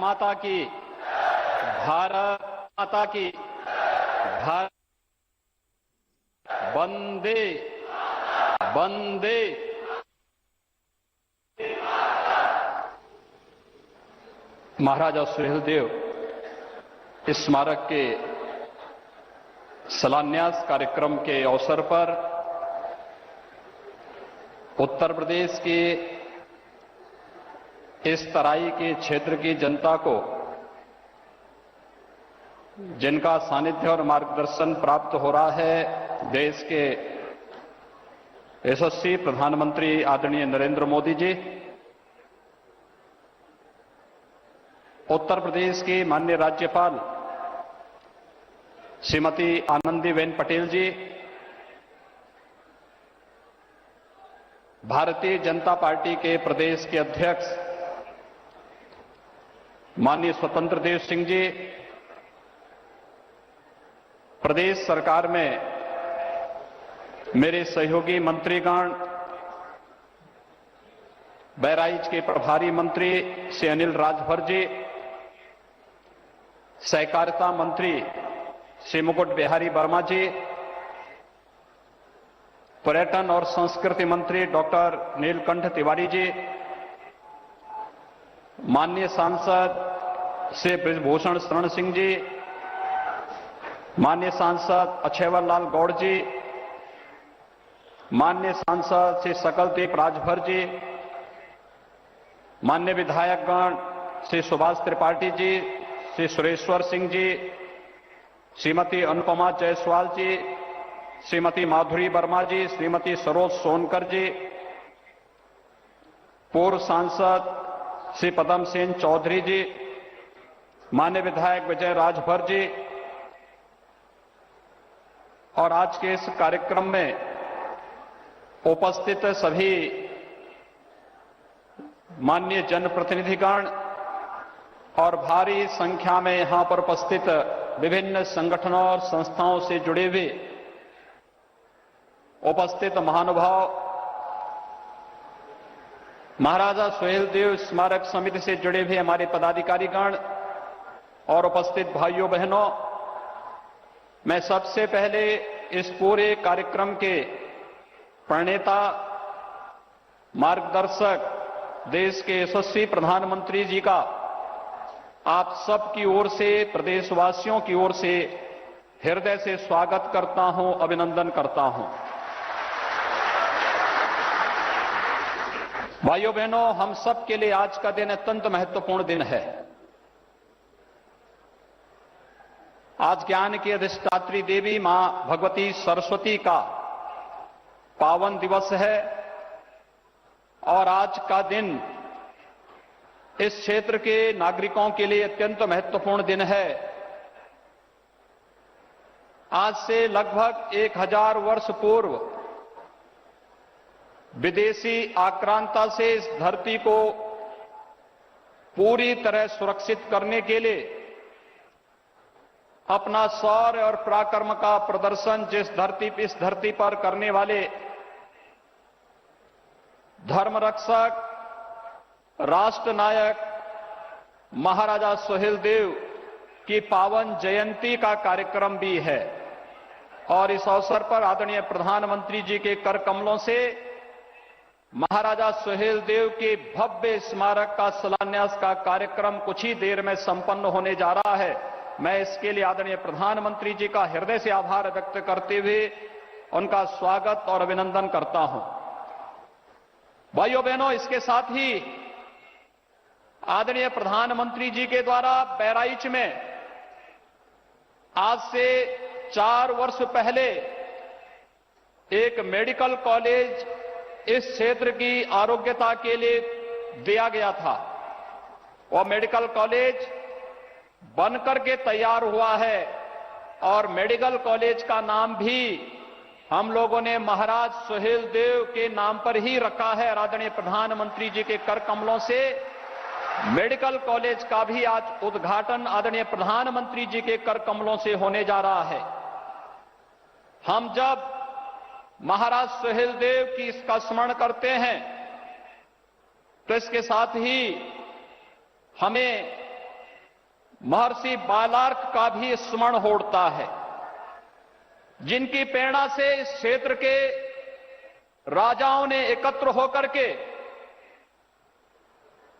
माता की, भारत माता की, भारत वंदे वंदे। महाराजा सुहेलदेव स्मारक के शिलान्यास कार्यक्रम के अवसर पर उत्तर प्रदेश के इस तराई के क्षेत्र की जनता को जिनका सानिध्य और मार्गदर्शन प्राप्त हो रहा है, देश के यशस्वी प्रधानमंत्री आदरणीय नरेंद्र मोदी जी, उत्तर प्रदेश की माननीय राज्यपाल श्रीमती आनंदीबेन पटेल जी, भारतीय जनता पार्टी के प्रदेश के अध्यक्ष माननीय स्वतंत्र देव सिंह जी, प्रदेश सरकार में मेरे सहयोगी मंत्रीगण, बहराइच के प्रभारी मंत्री श्री अनिल राजभर जी, सहकारिता मंत्री श्री मुकुट बिहारी वर्मा जी, पर्यटन और संस्कृति मंत्री डॉक्टर नीलकंठ तिवारी जी, माननीय सांसद श्री बृजभूषण शरण सिंह जी, माननीय सांसद अक्षयवर लाल गौड़ जी, माननीय सांसद श्री सकलदीप राजभर जी, माननीय विधायकगण श्री सुभाष त्रिपाठी जी, श्री सुरेश्वर सिंह जी, श्रीमती अनुपमा जायसवाल जी, श्रीमती माधुरी वर्मा जी, श्रीमती सरोज सोनकर जी, पूर्व सांसद श्री पदम सेन चौधरी जी, माननीय विधायक विजय राजभर जी, और आज के इस कार्यक्रम में उपस्थित सभी माननीय जनप्रतिनिधिगण और भारी संख्या में यहां पर उपस्थित विभिन्न संगठनों और संस्थाओं से जुड़े हुए उपस्थित महानुभाव, महाराजा सुहेलदेव स्मारक समिति से जुड़े हुए हमारे पदाधिकारीगण और उपस्थित भाइयों बहनों, मैं सबसे पहले इस पूरे कार्यक्रम के प्रणेता, मार्गदर्शक, देश के यशस्वी प्रधानमंत्री जी का आप सबकी ओर से, प्रदेशवासियों की ओर से हृदय से स्वागत करता हूं, अभिनंदन करता हूं। भाइयों बहनों, हम सब के लिए आज का दिन अत्यंत महत्वपूर्ण दिन है। आज ज्ञान की अधिष्ठात्री देवी मां भगवती सरस्वती का पावन दिवस है और आज का दिन इस क्षेत्र के नागरिकों के लिए अत्यंत महत्वपूर्ण दिन है। आज से लगभग 1000 वर्ष पूर्व विदेशी आक्रांता से इस धरती को पूरी तरह सुरक्षित करने के लिए अपना शौर्य और पराक्रम का प्रदर्शन इस धरती पर करने वाले धर्म रक्षक, राष्ट्र नायक महाराजा सुहेलदेव की पावन जयंती का कार्यक्रम भी है। और इस अवसर पर आदरणीय प्रधानमंत्री जी के कर कमलों से महाराजा सुहेलदेव के भव्य स्मारक का शिलान्यास का कार्यक्रम कुछ ही देर में संपन्न होने जा रहा है। मैं इसके लिए आदरणीय प्रधानमंत्री जी का हृदय से आभार व्यक्त करते हुए उनका स्वागत और अभिनंदन करता हूं। भाइयों बहनों, इसके साथ ही आदरणीय प्रधानमंत्री जी के द्वारा बहराइच में आज से 4 वर्ष पहले एक मेडिकल कॉलेज इस क्षेत्र की आरोग्यता के लिए दिया गया था। वह मेडिकल कॉलेज बनकर के तैयार हुआ है और मेडिकल कॉलेज का नाम भी हम लोगों ने महाराज सुहेलदेव के नाम पर ही रखा है। आदरणीय प्रधानमंत्री जी के कर कमलों से मेडिकल कॉलेज का भी आज उद्घाटन आदरणीय प्रधानमंत्री जी के कर कमलों से होने जा रहा है। हम जब महाराज सुहेलदेव की इसका स्मरण करते हैं तो इसके साथ ही हमें महर्षि बालार्क का भी स्मरण होता है, जिनकी प्रेरणा से इस क्षेत्र के राजाओं ने एकत्र होकर के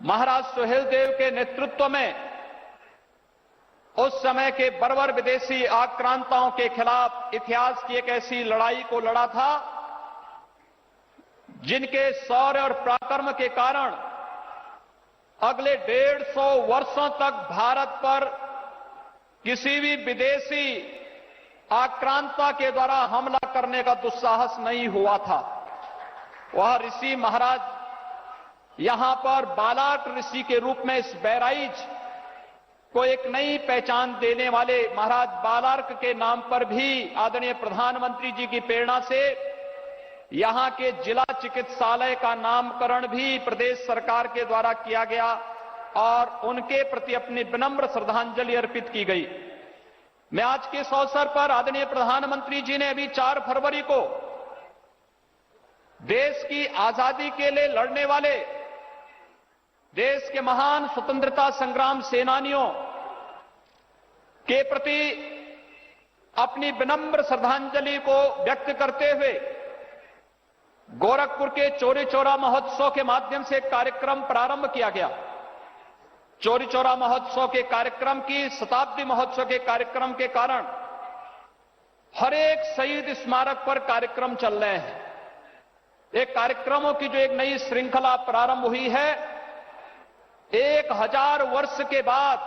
महाराज सुहेलदेव के नेतृत्व में उस समय के बर्बर विदेशी आक्रांताओं के खिलाफ इतिहास की एक ऐसी लड़ाई को लड़ा था, जिनके शौर्य और पराक्रम के कारण अगले 150 वर्षों तक भारत पर किसी भी विदेशी आक्रांता के द्वारा हमला करने का दुस्साहस नहीं हुआ था। वह ऋषि महाराज यहां पर बालार्क ऋषि के रूप में इस बहराइच को एक नई पहचान देने वाले महाराज बालार्क के नाम पर भी आदरणीय प्रधानमंत्री जी की प्रेरणा से यहां के जिला चिकित्सालय का नामकरण भी प्रदेश सरकार के द्वारा किया गया और उनके प्रति अपनी विनम्र श्रद्धांजलि अर्पित की गई। मैं आज के इस अवसर पर आदरणीय प्रधानमंत्री जी ने अभी 4 फरवरी को देश की आजादी के लिए लड़ने वाले देश के महान स्वतंत्रता संग्राम सेनानियों के प्रति अपनी विनम्र श्रद्धांजलि को व्यक्त करते हुए गोरखपुर के चौरी चौरा महोत्सव के माध्यम से कार्यक्रम प्रारंभ किया गया। चौरी चौरा महोत्सव के कार्यक्रम की शताब्दी महोत्सव के कार्यक्रम के कारण हर एक शहीद स्मारक पर कार्यक्रम चल रहे हैं। एक कार्यक्रमों की जो एक नई श्रृंखला प्रारंभ हुई है, 1000 वर्ष के बाद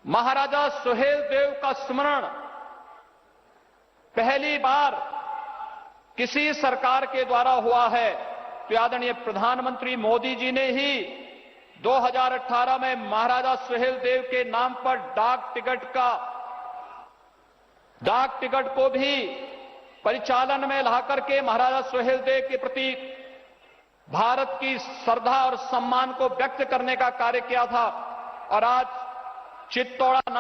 महाराजा सुहेलदेव का स्मरण पहली बार किसी सरकार के द्वारा हुआ है। तो आदरणीय प्रधानमंत्री मोदी जी ने ही 2018 में महाराजा सुहेलदेव के नाम पर डाक टिकट को भी परिचालन में लाकर के महाराजा सुहेलदेव के प्रति भारत की श्रद्धा और सम्मान को व्यक्त करने का कार्य किया था। और आज चित्तौड़ा